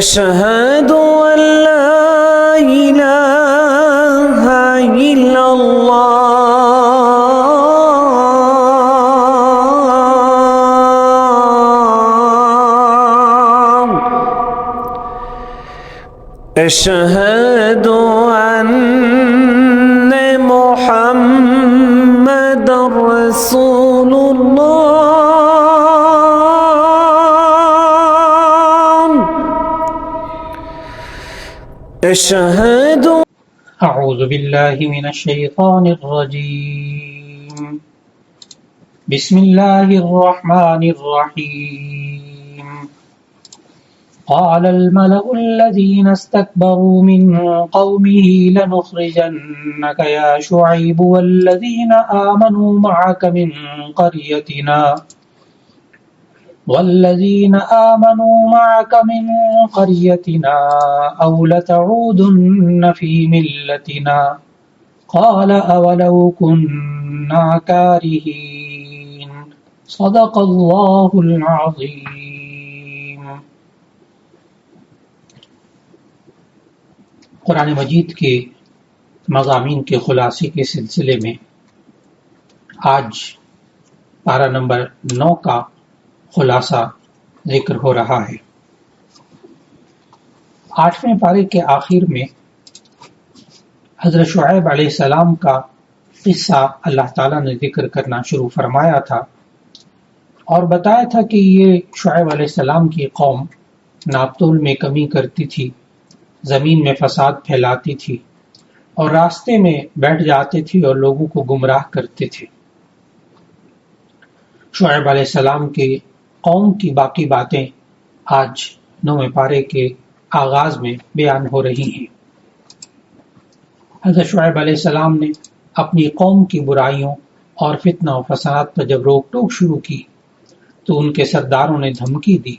أشهد أن لا إله إلا الله أشهد أن محمد رسول الله أشهد. أعوذ بالله من الشيطان الرجيم. بسم الله الرحمن الرحيم. قال الملأ الذين استكبروا من قومه لنخرجنك يا شعيب والذين آمنوا معك من قريتنا أو لتعودن في ملتنا قال أولو كنا كارهين صدق الله العظيم. قرآن مجید کے مضامین کے خلاصے کے سلسلے میں آج پارہ نمبر 9 کا خلاصہ ذکر ہو رہا ہے. 8ویں پارے کے آخر میں حضرت شعیب علیہ السلام کا قصہ اللہ تعالیٰ نے ذکر کرنا شروع فرمایا تھا اور بتایا تھا کہ یہ شعیب علیہ السلام کی قوم ناپتول میں کمی کرتی تھی، زمین میں فساد پھیلاتی تھی اور راستے میں بیٹھ جاتے تھے اور لوگوں کو گمراہ کرتے تھے. شعیب علیہ السلام کے قوم کی باقی باتیں آج 9ویں پارے کے آغاز میں بیان ہو رہی ہیں. حضرت شعیب علیہ السلام نے اپنی قوم کی برائیوں اور فتنہ و فساد پر جب روک ٹوک شروع کی تو ان کے سرداروں نے دھمکی دی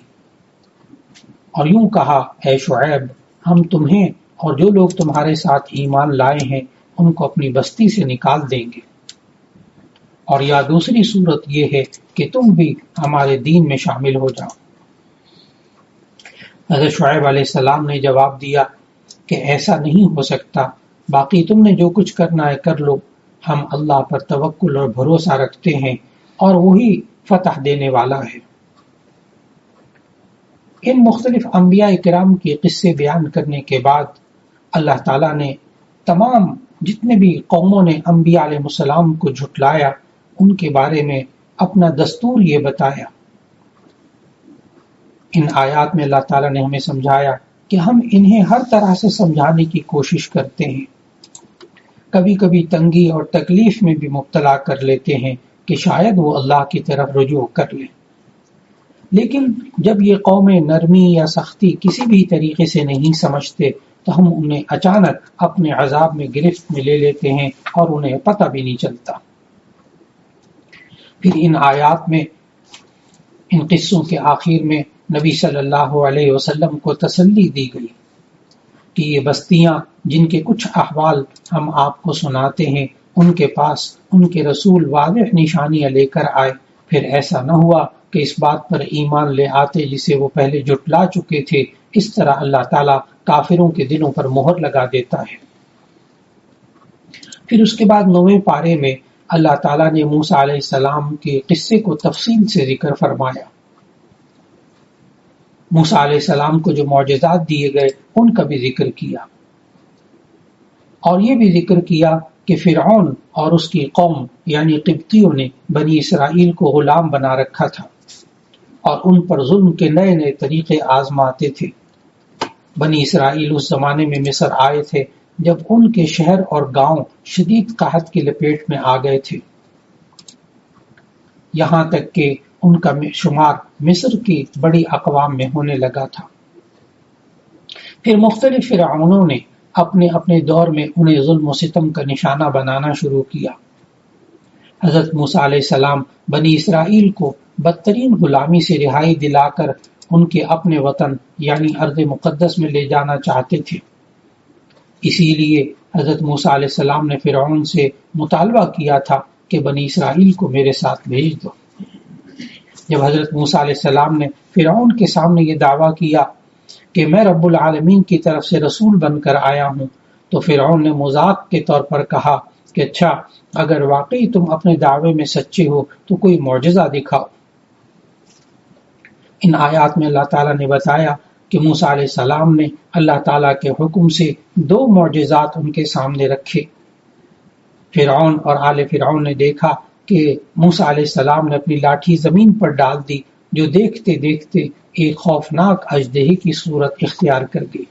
اور یوں کہا، اے شعیب، ہم تمہیں اور جو لوگ تمہارے ساتھ ایمان لائے ہیں ان کو اپنی بستی سے نکال دیں گے، اور یا دوسری صورت یہ ہے کہ تم بھی ہمارے دین میں شامل ہو جاؤ. حضرت شعیب علیہ السلام نے جواب دیا کہ ایسا نہیں ہو سکتا، باقی تم نے جو کچھ کرنا ہے کر لو، ہم اللہ پر توکل اور بھروسہ رکھتے ہیں اور وہی فتح دینے والا ہے. ان مختلف انبیاء کرام کے قصے بیان کرنے کے بعد اللہ تعالیٰ نے تمام جتنے بھی قوموں نے انبیاء علیہ السلام کو جھٹلایا ان کے بارے میں اپنا دستور یہ بتایا. ان آیات میں اللہ تعالیٰ نے ہمیں سمجھایا کہ ہم انہیں ہر طرح سے سمجھانے کی کوشش کرتے ہیں، کبھی کبھی تنگی اور تکلیف میں بھی مبتلا کر لیتے ہیں کہ شاید وہ اللہ کی طرف رجوع کر لیں، لیکن جب یہ قومیں نرمی یا سختی کسی بھی طریقے سے نہیں سمجھتے تو ہم انہیں اچانک اپنے عذاب میں گرفت میں لے لیتے ہیں اور انہیں پتہ بھی نہیں چلتا. پھر ان آیات میں ان قصوں کے آخر میں نبی صلی اللہ علیہ وسلم کو تسلی دی گئی کہ یہ بستیاں جن کے کچھ احوال ہم آپ کو سناتے ہیں ان کے پاس ان کے رسول واضح نشانیاں لے کر آئے، پھر ایسا نہ ہوا کہ اس بات پر ایمان لے آتے جسے وہ پہلے جھٹلا چکے تھے. اس طرح اللہ تعالیٰ کافروں کے دلوں پر مہر لگا دیتا ہے. پھر اس کے بعد 9ویں پارے میں اللہ تعالیٰ نے موسیٰ علیہ السلام کے قصے کو تفصیل سے ذکر فرمایا. موسیٰ علیہ السلام کو جو معجزات دیے گئے ان کا بھی ذکر کیا، اور یہ بھی ذکر کیا کہ فرعون اور اس کی قوم یعنی قبطیوں نے بنی اسرائیل کو غلام بنا رکھا تھا اور ان پر ظلم کے نئے نئے طریقے آزماتے تھے. بنی اسرائیل اس زمانے میں مصر آئے تھے جب ان کے شہر اور گاؤں شدید قحط کی لپیٹ میں آ گئے تھے، یہاں تک کہ ان کا شمار مصر کی بڑی اقوام میں ہونے لگا تھا. پھر مختلف فرعونوں نے اپنے اپنے دور میں انہیں ظلم و ستم کا نشانہ بنانا شروع کیا. حضرت موسیٰ علیہ السلام بنی اسرائیل کو بدترین غلامی سے رہائی دلا کر ان کے اپنے وطن یعنی ارض مقدس میں لے جانا چاہتے تھے. اسی لیے حضرت موسیٰ علیہ السلام نے فرعون سے مطالبہ کیا تھا کہ بنی اسرائیل کو میرے ساتھ بھیج دو. جب حضرت موسیٰ علیہ السلام نے فرعون کے سامنے یہ دعویٰ کیا کہ میں رب العالمین کی طرف سے رسول بن کر آیا ہوں، تو فرعون نے مذاق کے طور پر کہا کہ اچھا، اگر واقعی تم اپنے دعوے میں سچے ہو تو کوئی معجزہ دکھاؤ۔ ان آیات میں اللہ تعالیٰ نے بتایا کہ موسیٰ علیہ السلام نے اللہ تعالیٰ کے حکم سے 2 معجزات ان کے سامنے رکھے۔ فرعون اور آل فرعون نے دیکھا کہ موسیٰ علیہ السلام نے اپنی لاٹھی زمین پر ڈال دی، جو دیکھتے دیکھتے ایک خوفناک اژدہے کی صورت اختیار کر گئی۔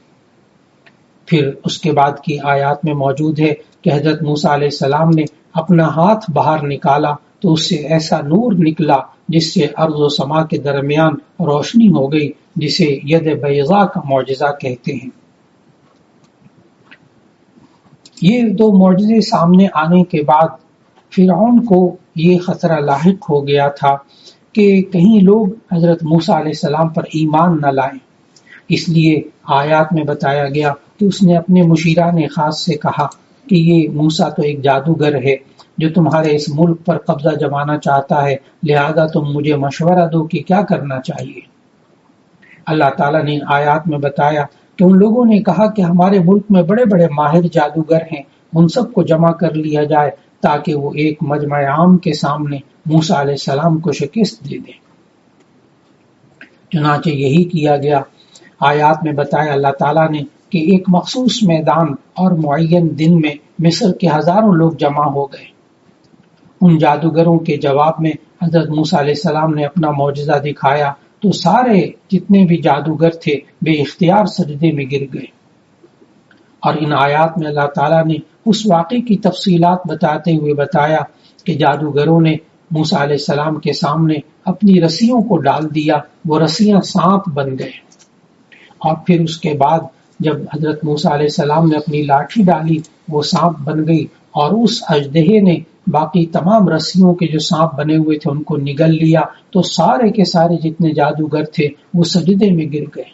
پھر اس کے بعد کی آیات میں موجود ہے کہ حضرت موسیٰ علیہ السلام نے اپنا ہاتھ باہر نکالا تو اس سے ایسا نور نکلا جس سے ارض و سما کے درمیان روشنی ہو گئی، جسے ید بیضاء کا معجزہ کہتے ہیں۔ یہ 2 معجزے سامنے آنے کے بعد فرعون کو یہ خطرہ لاحق ہو گیا تھا کہ کہیں لوگ حضرت موسیٰ علیہ السلام پر ایمان نہ لائیں، اس لیے آیات میں بتایا گیا کہ اس نے اپنے مشیران خاص سے کہا کہ یہ موسیٰ تو ایک جادوگر ہے جو تمہارے اس ملک پر قبضہ جمانا چاہتا ہے، لہذا تم مجھے مشورہ دو کہ کیا کرنا چاہیے۔ اللہ تعالیٰ نے آیات میں بتایا کہ ان لوگوں نے کہا کہ ہمارے ملک میں بڑے بڑے ماہر جادوگر ہیں، ان سب کو جمع کر لیا جائے تاکہ وہ ایک مجمع عام کے سامنے موسیٰ علیہ السلام کو شکست دے دیں۔ چنانچہ یہی کیا گیا۔ آیات میں بتایا اللہ تعالیٰ نے کہ ایک مخصوص میدان اور معین دن میں مصر کے ہزاروں لوگ جمع ہو گئے۔ ان جادوگروں کے جواب میں حضرت موسیٰ علیہ السلام نے اپنا معجزہ دکھایا تو سارے جتنے بھی جادوگر تھے بے اختیار سجدے میں گر گئے۔ اور ان آیات میں اللہ تعالیٰ نے اس واقعے کی تفصیلات بتاتے ہوئے بتایا کہ جادوگروں نے موسیٰ علیہ السلام کے سامنے اپنی رسیوں کو ڈال دیا، وہ رسیاں سانپ بن گئے، اور پھر اس کے بعد جب حضرت موسیٰ علیہ السلام نے اپنی لاٹھی ڈالی وہ سانپ بن گئی، اور اس اژدہے نے باقی تمام رسیوں کے جو سانپ بنے ہوئے تھے ان کو نگل لیا، تو سارے کے سارے جتنے جادوگر تھے وہ سجدے میں گر گئے۔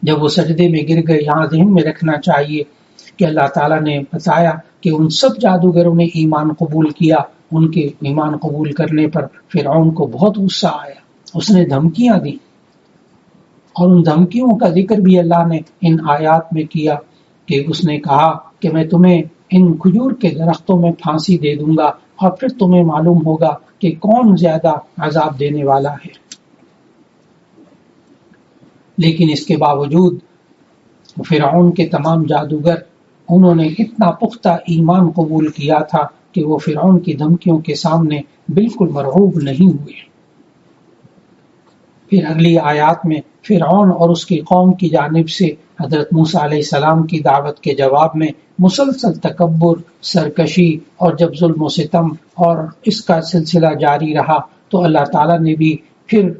جب وہ سجدے میں گر گئے، یہاں ذہن میں رکھنا چاہیے کہ اللہ تعالیٰ نے بتایا کہ ان سب جادوگروں نے ایمان قبول کیا۔ ان کے ایمان قبول کرنے پر فرعون کو بہت غصہ آیا، اس نے دھمکیاں دی، اور ان دھمکیوں کا ذکر بھی اللہ نے ان آیات میں کیا کہ اس نے کہا کہ میں تمہیں ان کھجور کے درختوں میں پھانسی دے دوں گا، اور پھر تمہیں معلوم ہوگا کہ کون زیادہ عذاب دینے والا ہے۔ لیکن اس کے باوجود فرعون کے تمام جادوگر انہوں نے اتنا پختہ ایمان قبول کیا تھا کہ وہ فرعون کی دھمکیوں کے سامنے بالکل مرعوب نہیں ہوئے۔ پھر اگلی آیات میں فرعون اور اس کی قوم کی جانب سے حضرت موسیٰ علیہ السلام کی دعوت کے جواب میں مسلسل تکبر، سرکشی اور جب ظلم و ستم اور اس کا سلسلہ جاری رہا، تو اللہ تعالیٰ نے بھی پھر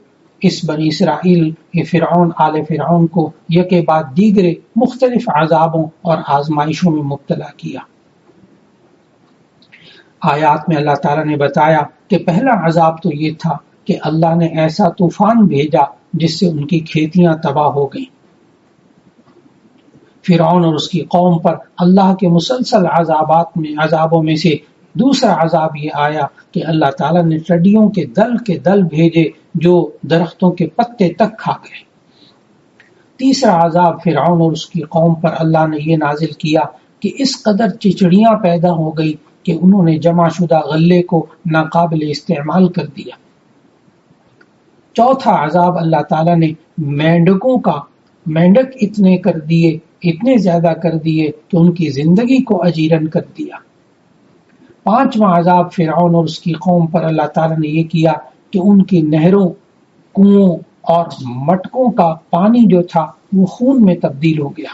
اس بنی اسرائیل فرعون آل فرعون کو یکے بعد دیگرے مختلف عذابوں اور آزمائشوں میں مبتلا کیا۔ آیات میں اللہ تعالیٰ نے بتایا کہ پہلا عذاب تو یہ تھا کہ اللہ نے ایسا طوفان بھیجا جس سے ان کی کھیتیاں تباہ ہو گئیں۔ فرعون اور اس کی قوم پر اللہ کے مسلسل عذابوں میں سے دوسرا عذاب یہ آیا کہ اللہ تعالیٰ نے ٹڈیوں کے دل بھیجے جو درختوں کے پتے تک کھا گئے۔ تیسرا عذاب فرعون اور اس کی قوم پر اللہ نے یہ نازل کیا کہ اس قدر چچڑیاں پیدا ہو گئی کہ انہوں نے جمع شدہ غلے کو ناقابل استعمال کر دیا۔ چوتھا عذاب اللہ تعالیٰ نے مینڈک اتنے زیادہ کر دیے کہ ان کی زندگی کو اجیرن کر دیا۔ پانچواں عذاب فرعون اور اس کی قوم پر اللہ تعالیٰ نے یہ کیا کہ ان کی نہروں، کنووں اور مٹکوں کا پانی جو تھا وہ خون میں تبدیل ہو گیا۔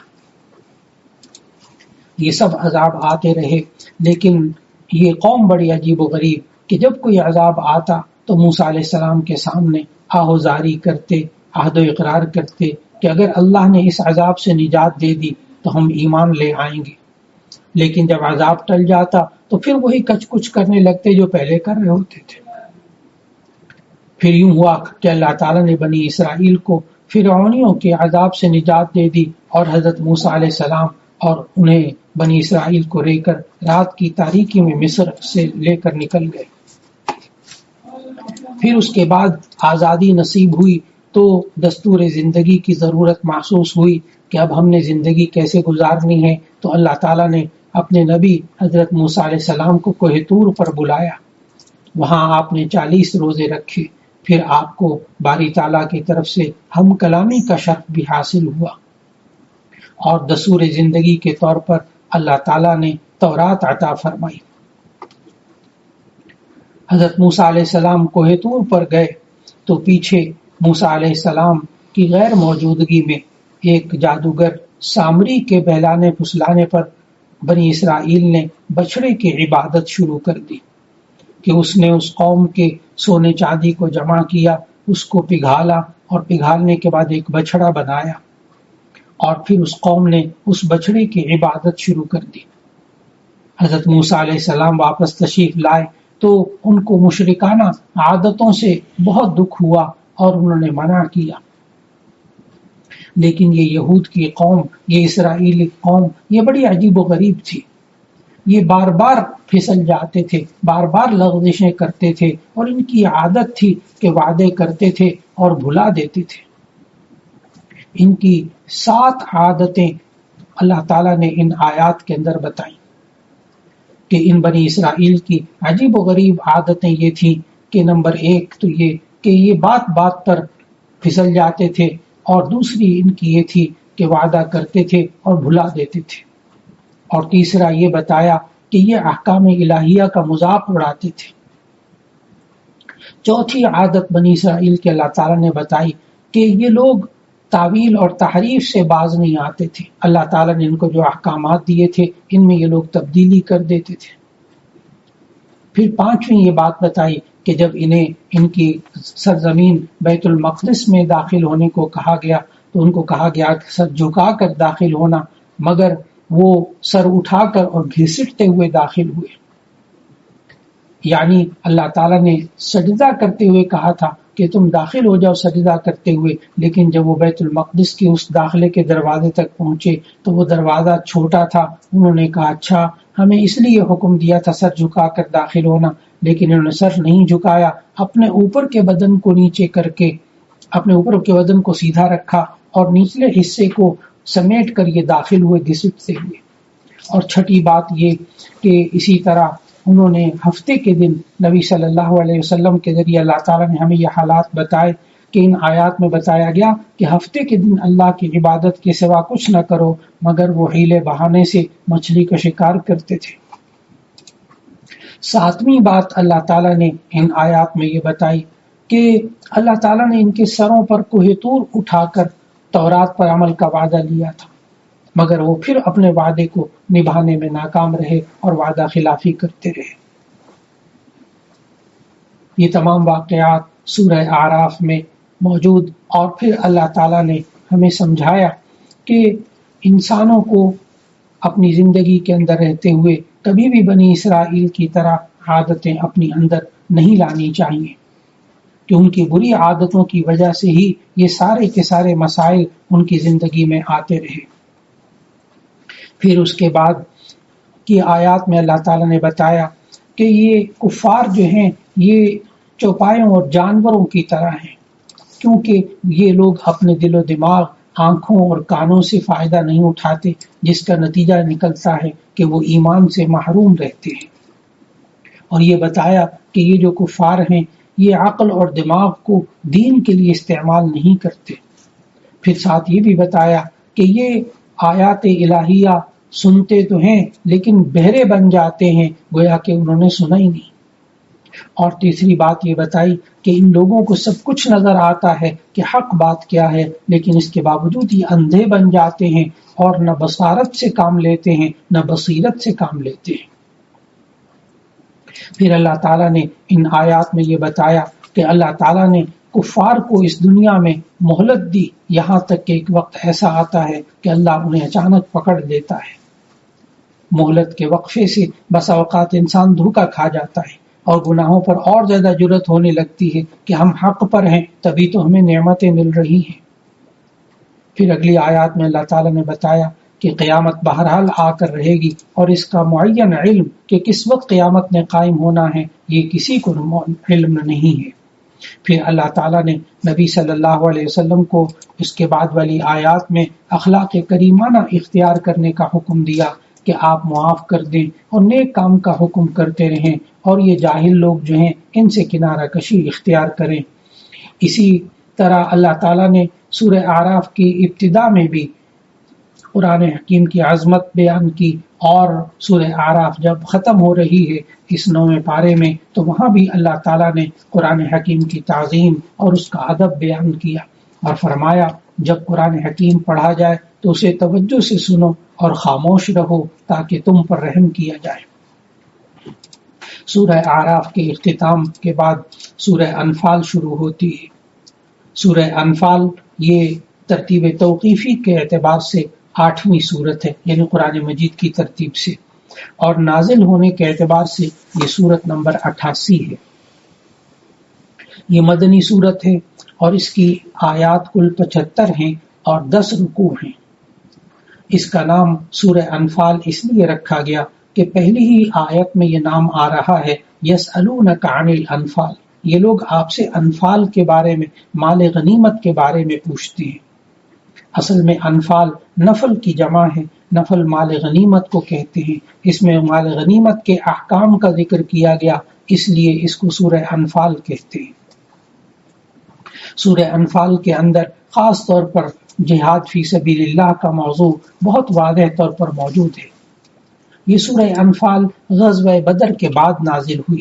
یہ سب عذاب آتے رہے، لیکن یہ قوم بڑی عجیب و غریب کہ جب کوئی عذاب آتا تو موسیٰ علیہ السلام کے سامنے آہوزاری کرتے، عہد و اقرار کرتے کہ اگر اللہ نے اس عذاب سے نجات دے دی تو ہم ایمان لے آئیں گے، لیکن جب عذاب ٹل جاتا تو پھر وہی کچھ کچھ کرنے لگتے جو پہلے کر رہے ہوتے تھے۔ پھر یوں ہوا کہ اللہ تعالیٰ نے بنی اسرائیل کو فرعونیوں کے عذاب سے نجات دے دی، اور حضرت موسیٰ علیہ السلام اور انہیں بنی اسرائیل کو لے کر رات کی تاریکی میں مصر سے لے کر نکل گئے۔ پھر اس کے بعد آزادی نصیب ہوئی تو دستور زندگی کی ضرورت محسوس ہوئی کہ اب ہم نے زندگی کیسے گزارنی ہے. تو اللہ تعالیٰ نے اپنے نبی حضرت موسیٰ علیہ السلام کو کوہ طور پر بلایا. وہاں آپ نے 40 روزے رکھے. پھر آپ کو باری تعالیٰ کی طرف سے ہم کلامی کا شرف بھی حاصل ہوا، اور دستور زندگی کے طور پر اللہ تعالیٰ نے تورات عطا فرمائی. حضرت موسیٰ علیہ السلام کوہ طور پر گئے تو پیچھے موسیٰ علیہ السلام کی غیر موجودگی میں ایک جادوگر سامری کے بہلانے پھسلانے پر بنی اسرائیل نے بچھڑے کی عبادت شروع کر دی کہ اس نے اس قوم کے سونے چاندی کو جمع کیا، اس کو پگھالا، اور پگھالنے کے بعد ایک بچھڑا بنایا، اور پھر اس قوم نے اس بچھڑے کی عبادت شروع کر دی. حضرت موسیٰ علیہ السلام واپس تشریف لائے تو ان کو مشرکانہ عادتوں سے بہت دکھ ہوا اور انہوں نے منع کیا. لیکن یہ یہود کی قوم، یہ اسرائیلی قوم، یہ بڑی عجیب و غریب تھی. یہ بار بار پھسل جاتے تھے، بار بار لغزشیں کرتے تھے، اور ان کی عادت تھی کہ وعدے کرتے تھے اور بھلا دیتے تھے. ان کی 7 عادتیں اللہ تعالیٰ نے ان آیات کے اندر بتائیں کہ ان بنی اسرائیل کی عجیب و غریب عادتیں یہ تھیں کہ نمبر 1 تو یہ کہ یہ بات بات پر پھسل جاتے تھے، اور دوسری ان کی یہ تھی کہ وعدہ کرتے تھے اور بھلا دیتے تھے، اور تیسرا یہ بتایا کہ یہ احکام الہیہ کا مذاق اڑاتے تھے. چوتھی عادت بنی اسرائیل کے اللہ تعالیٰ نے بتائی کہ یہ لوگ تعویل اور تحریف سے باز نہیں آتے تھے. اللہ تعالیٰ نے ان کو جو احکامات دیے تھے ان میں یہ لوگ تبدیلی کر دیتے تھے. پھر 5ویں یہ بات بتائی کہ جب انہیں ان کی سرزمین بیت المقدس میں داخل ہونے کو کہا گیا تو ان کو کہا گیا کہ سر جھکا کر داخل ہونا، مگر وہ سر اٹھا کر اور گھسٹتے ہوئے داخل ہوئے. یعنی اللہ تعالیٰ نے سجدہ کرتے ہوئے کہا تھا کہ تم داخل ہو جاؤ سجدہ کرتے ہوئے، لیکن جب وہ بیت المقدس کی اس داخلے کے دروازے تک پہنچے تو وہ دروازہ چھوٹا تھا. انہوں نے کہا اچھا ہمیں اس لیے حکم دیا تھا سر جھکا کر داخل ہونا، لیکن انہوں نے سر نہیں جھکایا، اپنے اوپر کے بدن کو نیچے کر کے اپنے اوپر کے بدن کو سیدھا رکھا اور نچلے حصے کو سمیٹ کر یہ داخل ہوئے گھسٹتے ہوئے. اور چھٹی بات یہ کہ اسی طرح انہوں نے ہفتے کے دن نبی صلی اللہ علیہ وسلم کے ذریعے اللہ تعالیٰ نے ہمیں یہ حالات بتائے کہ ان آیات میں بتایا گیا کہ ہفتے کے دن اللہ کی عبادت کے سوا کچھ نہ کرو، مگر وہ حیلے بہانے سے مچھلی کا شکار کرتے تھے. 7ویں بات اللہ تعالیٰ نے ان آیات میں یہ بتائی کہ اللہ تعالیٰ نے ان کے سروں پر کوہ طور اٹھا کر تورات پر عمل کا وعدہ لیا تھا، مگر وہ پھر اپنے وعدے کو نبھانے میں ناکام رہے اور وعدہ خلافی کرتے رہے. یہ تمام واقعات سورہ اعراف میں موجود، اور پھر اللہ تعالیٰ نے ہمیں سمجھایا کہ انسانوں کو اپنی زندگی کے اندر رہتے ہوئے کبھی بھی بنی اسرائیل کی طرح عادتیں اپنی اندر نہیں لانی چاہیے، کہ ان کی بری عادتوں کی وجہ سے ہی یہ سارے کے سارے مسائل ان کی زندگی میں آتے رہے. پھر اس کے بعد کی آیات میں اللہ تعالیٰ نے بتایا کہ یہ کفار جو ہیں یہ چوپایوں اور جانوروں کی طرح ہیں، کیونکہ یہ لوگ اپنے دل و دماغ، آنکھوں اور کانوں سے فائدہ نہیں اٹھاتے، جس کا نتیجہ نکلتا ہے کہ وہ ایمان سے محروم رہتے ہیں. اور یہ بتایا کہ یہ جو کفار ہیں یہ عقل اور دماغ کو دین کے لیے استعمال نہیں کرتے. پھر ساتھ یہ بھی بتایا کہ یہ آیات الہیہ سنتے تو ہیں لیکن بہرے بن جاتے ہیں، گویا کہ انہوں نے سنا ہی نہیں. اور تیسری بات یہ بتائی کہ ان لوگوں کو سب کچھ نظر آتا ہے کہ حق بات کیا ہے، لیکن اس کے باوجود یہ اندھے بن جاتے ہیں اور نہ بصارت سے کام لیتے ہیں نہ بصیرت سے کام لیتے ہیں. پھر اللہ تعالیٰ نے ان آیات میں یہ بتایا کہ اللہ تعالیٰ نے کفار کو اس دنیا میں مہلت دی، یہاں تک کہ ایک وقت ایسا آتا ہے کہ اللہ انہیں اچانک پکڑ لیتا ہے. مہلت کے وقفے سے بسا اوقات انسان دھوکا کھا جاتا ہے اور گناہوں پر اور زیادہ جرأت ہونے لگتی ہے کہ ہم حق پر ہیں تبھی تو ہمیں نعمتیں مل رہی ہیں. پھر اگلی آیات میں اللہ تعالیٰ نے بتایا کہ قیامت بہرحال آ کر رہے گی، اور اس کا معین علم کہ کس وقت قیامت نے قائم ہونا ہے یہ کسی کو علم نہیں ہے. پھر اللہ تعالیٰ نے نبی صلی اللہ علیہ وسلم کو اس کے بعد والی آیات میں اخلاق کریمانہ اختیار کرنے کا حکم دیا کہ آپ معاف کر دیں اور نیک کام کا حکم کرتے رہیں، اور یہ جاہل لوگ جو ہیں ان سے کنارہ کشی اختیار کریں۔ اسی طرح اللہ تعالیٰ نے سورہ اعراف کی ابتدا میں بھی قرآن حکیم کی عظمت بیان کی، اور سورہ اعراف جب ختم ہو رہی ہے اس 9ویں پارے میں تو وہاں بھی اللہ تعالیٰ نے قرآن حکیم کی تعظیم اور اس کا ادب بیان کیا اور فرمایا جب قرآن حکیم پڑھا جائے تو اسے توجہ سے سنو اور خاموش رہو تاکہ تم پر رحم کیا جائے۔ سورہ اعراف کے اختتام کے بعد سورہ انفال شروع ہوتی ہے۔ سورہ انفال یہ ترتیب توقیفی کے اعتبار سے 8ویں سورت ہے، یعنی قرآن مجید کی ترتیب سے، اور نازل ہونے کے اعتبار سے یہ سورت نمبر 88 ہے۔ یہ مدنی سورت ہے اور اس کی آیات کل 75 ہیں اور 10 رکوع ہیں۔ اس کا نام سورہ انفال اس لیے رکھا گیا کہ پہلی ہی آیت میں یہ نام آ رہا ہے یسألونک عن الانفال، یہ لوگ آپ سے انفال کے بارے میں، مال غنیمت کے بارے میں پوچھتے ہیں۔ اصل میں انفال نفل کی جمع ہے، نفل مال غنیمت کو کہتے ہیں۔ اس میں مال غنیمت کے احکام کا ذکر کیا گیا، اس لیے اس کو سورہ انفال کہتے ہیں۔ سورہ انفال کے اندر خاص طور پر جہاد فی سبیل اللہ کا موضوع بہت واضح طور پر موجود ہے۔ یہ سورہ انفال غزوہ بدر کے بعد نازل ہوئی۔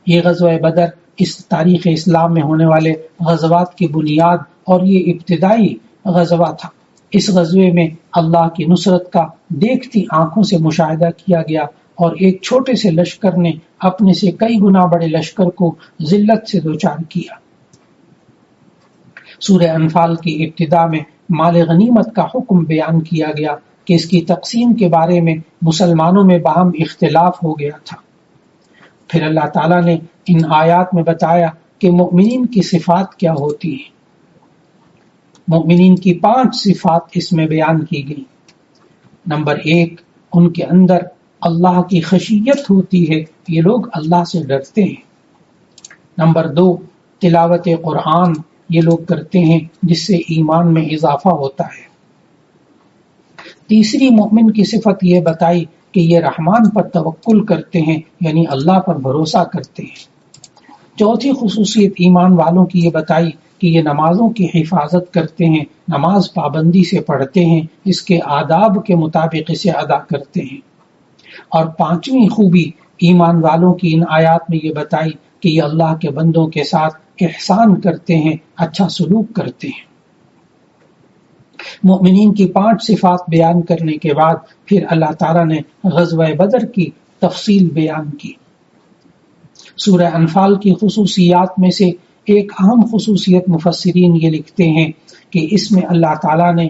یہ غزوہ بدر اس تاریخ اسلام میں ہونے والے غزوات کی بنیاد اور یہ ابتدائی غزوہ تھا۔ اس غزوے میں اللہ کی نصرت کا دیکھتی آنکھوں سے مشاہدہ کیا گیا، اور ایک چھوٹے سے لشکر نے اپنے سے کئی گنا بڑے لشکر کو ذلت سے دوچار کیا۔ سورہ انفال کی ابتدا میں مال غنیمت کا حکم بیان کیا گیا کہ اس کی تقسیم کے بارے میں مسلمانوں میں باہم اختلاف ہو گیا تھا۔ پھر اللہ تعالیٰ نے ان آیات میں بتایا کہ مؤمنین کی صفات کیا ہوتی ہیں۔ مؤمنین کی 5 صفات اس میں بیان کی گئی۔ نمبر 1، ان کے اندر اللہ کی خشیت ہوتی ہے، یہ لوگ اللہ سے ڈرتے ہیں۔ نمبر 2، تلاوت قرآن یہ لوگ کرتے ہیں جس سے ایمان میں اضافہ ہوتا ہے۔ تیسری مومن کی صفت یہ بتائی کہ یہ رحمان پر توکل کرتے ہیں، یعنی اللہ پر بھروسہ کرتے ہیں۔ چوتھی خصوصیت ایمان والوں کی یہ بتائی کہ یہ نمازوں کی حفاظت کرتے ہیں، نماز پابندی سے پڑھتے ہیں، اس کے آداب کے مطابق اسے ادا کرتے ہیں۔ اور 5ویں خوبی ایمان والوں کی ان آیات میں یہ بتائی کہ یہ اللہ کے بندوں کے ساتھ احسان کرتے ہیں، اچھا سلوک کرتے ہیں۔ مومنین کی 5 صفات بیان کرنے کے بعد پھر اللہ تعالیٰ نے غزوہ بدر کی تفصیل بیان کی۔ سورہ انفال کی خصوصیات میں سے ایک اہم خصوصیت مفسرین یہ لکھتے ہیں کہ اس میں اللہ تعالیٰ نے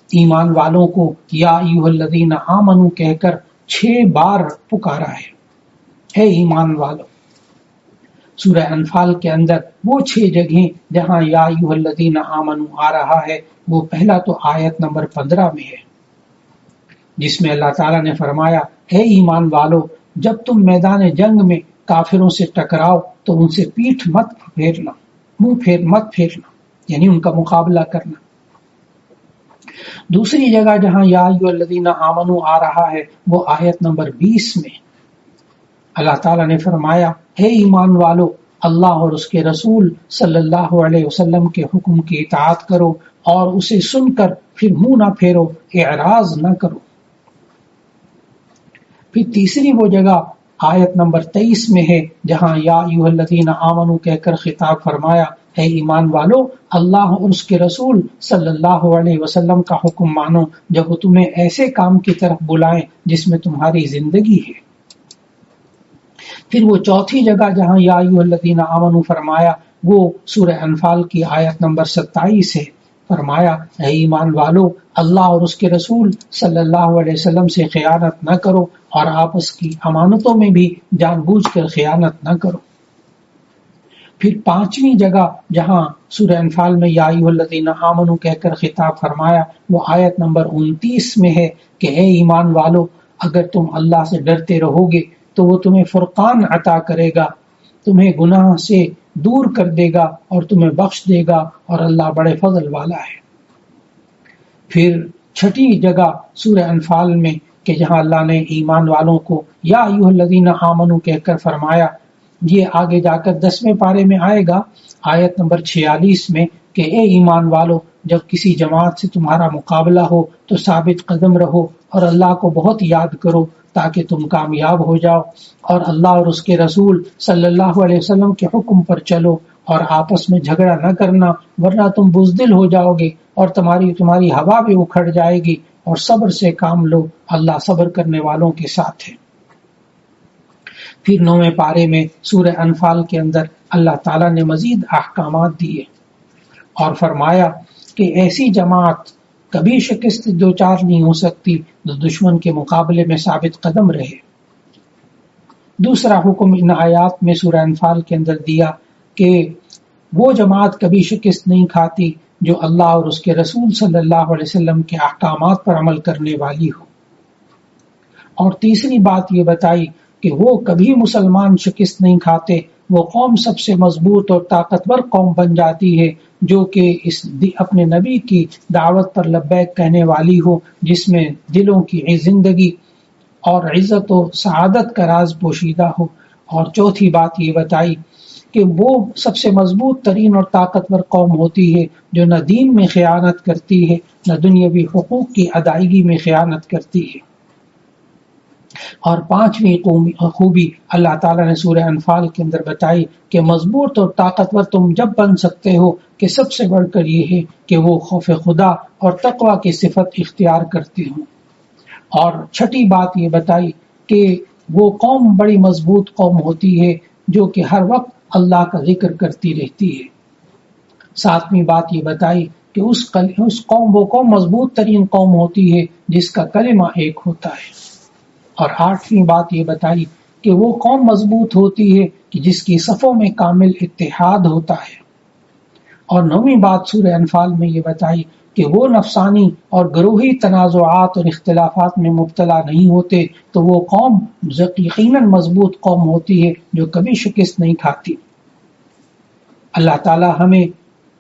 ایمان والوں کو یا ایھا الذین آمنو کہہ کر 6 بار پکارا ہے، اے ایمان والو۔ سورہ انفال کے اندر وہ 6 جگہیں جہاں یا ایھا الذین آمنو آ رہا ہے، وہ پہلا تو آیت نمبر 15 میں ہے، جس میں اللہ تعالیٰ نے فرمایا اے ایمان والو، جب تم میدان جنگ میں کافروں سے ٹکراؤ تو ان سے پیٹھ مت پھیرنا، منہ مت پھیرنا، یعنی ان کا مقابلہ کرنا۔ دوسری جگہ جہاں یا ایھا الذین آمنو آ رہا ہے وہ آیت نمبر 20 میں اللہ تعالیٰ نے فرمایا اے ایمان والو، اللہ اور اس کے رسول صلی اللہ علیہ وسلم کے حکم کی اطاعت کرو اور اسے سن کر پھر منہ نہ پھیرو، اعراض نہ کرو۔ پھر تیسری وہ جگہ آیت نمبر 23 میں ہے جہاں یا ایھا الذین آمنو کہہ کر خطاب فرمایا اے ایمان والو، اللہ اور اس کے رسول صلی اللہ علیہ وسلم کا حکم مانو جب وہ تمہیں ایسے کام کی طرف بلائیں جس میں تمہاری زندگی ہے۔ پھر وہ چوتھی جگہ جہاں یا ایھا الذین آمنو فرمایا وہ سورہ انفال کی آیت نمبر 27 ہے۔ فرمایا اے ایمان والو، اللہ اور اس کے رسول صلی اللہ علیہ وسلم سے خیانت نہ کرو اور آپس کی امانتوں میں بھی جان بوجھ کر خیانت نہ کرو۔ پھر 5ویں جگہ جہاں سورہ انفال میں یا ایھا الذین آمنو کہہ کر خطاب فرمایا وہ آیت نمبر 29 میں ہے کہ اے ایمان والو، اگر تم اللہ سے ڈرتے رہو گے تو وہ تمہیں فرقان عطا کرے گا، تمہیں گناہ سے دور کر دے گا اور تمہیں بخش دے گا، اور اللہ بڑے فضل والا ہے۔ پھر چھٹی جگہ سورہ انفال میں کہ جہاں اللہ نے ایمان والوں کو یا ایھا الذین آمنو کہہ کر فرمایا، یہ آگے جا کر 10ویں پارے میں آئے گا، آیت نمبر 46 میں، کہ اے ایمان والو، جب کسی جماعت سے تمہارا مقابلہ ہو تو ثابت قدم رہو اور اللہ کو بہت یاد کرو تاکہ تم کامیاب ہو جاؤ، اور اللہ اور اس کے رسول صلی اللہ علیہ وسلم کے حکم پر چلو، اور آپس میں جھگڑا نہ کرنا ورنہ تم بزدل ہو جاؤ گے اور تمہاری ہوا بھی اکھڑ جائے گی، اور صبر سے کام لو، اللہ صبر کرنے والوں کے ساتھ ہے۔ پھر 9ویں پارے میں سورہ انفال کے اندر اللہ تعالیٰ نے مزید احکامات دیے اور فرمایا کہ ایسی جماعت کبھی شکست دوچار نہیں ہو سکتی جو دشمن کے مقابلے میں ثابت قدم رہے۔ دوسرا حکم ان آیات میں سورہ انفال کے اندر دیا کہ وہ جماعت کبھی شکست نہیں کھاتی جو اللہ اور اس کے رسول صلی اللہ علیہ وسلم کے احکامات پر عمل کرنے والی ہو۔ اور تیسری بات یہ بتائی کہ وہ کبھی مسلمان شکست نہیں کھاتے، وہ قوم سب سے مضبوط اور طاقتور قوم بن جاتی ہے جو کہ اپنے نبی کی دعوت پر لبیک کہنے والی ہو، جس میں دلوں کی زندگی اور عزت و سعادت کا راز پوشیدہ ہو۔ اور چوتھی بات یہ بتائی کہ وہ سب سے مضبوط ترین اور طاقتور قوم ہوتی ہے جو نہ دین میں خیانت کرتی ہے نہ دنیاوی حقوق کی ادائیگی میں خیانت کرتی ہے۔ اور پانچویں خوبی اللہ تعالیٰ نے سورہ انفال کے اندر بتائی کہ مضبوط اور طاقتور تم جب بن سکتے ہو کہ سب سے بڑھ کر یہ ہے کہ وہ خوف خدا اور تقوی کی صفت اختیار کرتے ہوں۔ اور چھٹی بات یہ بتائی کہ وہ قوم بڑی مضبوط قوم ہوتی ہے جو کہ ہر وقت اللہ کا ذکر کرتی رہتی ہے۔ ساتویں بات یہ بتائی کہ وہ قوم مضبوط ترین قوم ہوتی ہے جس کا کلمہ ایک ہوتا ہے۔ اور آٹھویں بات یہ بتائی کہ وہ قوم مضبوط ہوتی ہے کہ جس کی صفوں میں کامل اتحاد ہوتا ہے۔ اور 9ویں بات سورہ انفال میں یہ بتائی کہ وہ نفسانی اور گروہی تنازعات اور اختلافات میں مبتلا نہیں ہوتے، تو وہ قوم یقیناً مضبوط قوم ہوتی ہے جو کبھی شکست نہیں کھاتی۔ اللہ تعالی ہمیں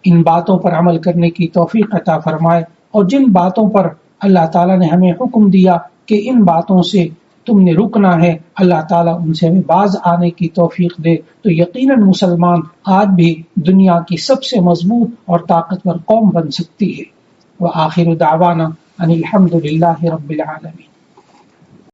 ان باتوں پر عمل کرنے کی توفیق عطا فرمائے، اور جن باتوں پر اللہ تعالیٰ نے ہمیں حکم دیا کہ ان باتوں سے تم نے رکنا ہے، اللہ تعالیٰ ان سے ہمیں باز آنے کی توفیق دے، تو یقیناً مسلمان آج بھی دنیا کی سب سے مضبوط اور طاقتور قوم بن سکتی ہے۔ وآخر دعوانا ان الحمد للہ رب العالمین۔